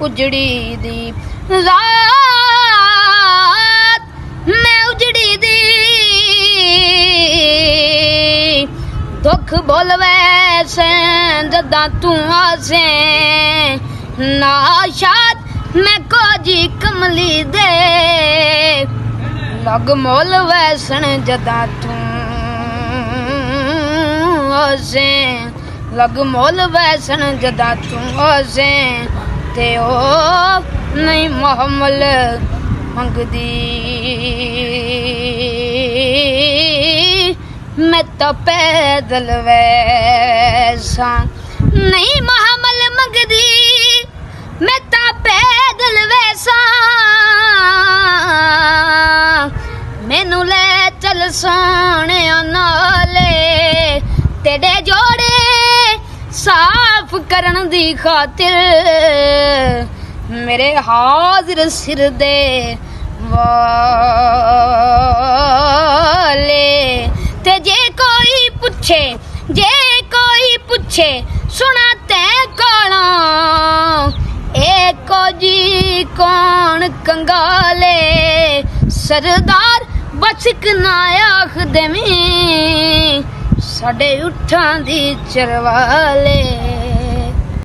उजड़ी दी रात मैं उजड़ी दी दुख बोल वैसे जदा तू आसे ना शाद मैं को जी कमली दे लग मोल वैसन जदा तू आसे लग मोल वैसन जदा तू आसे ते ओ नहीं मोहम्मल मंगदी मैं तो पैदल वैसा नहीं मोहम्मल मंगदी मैं तो पैदल वैसा मैनू ले चल सोने नाले तेरे जोड़े साफ करन दी खातिर मेरे हाजिर सिर दे वाले ते जे कोई पूछे सुना ते कोला एको जी कौन कंगाले सरदार बचक ना आख देवीं साडे उठां दी चरवाले।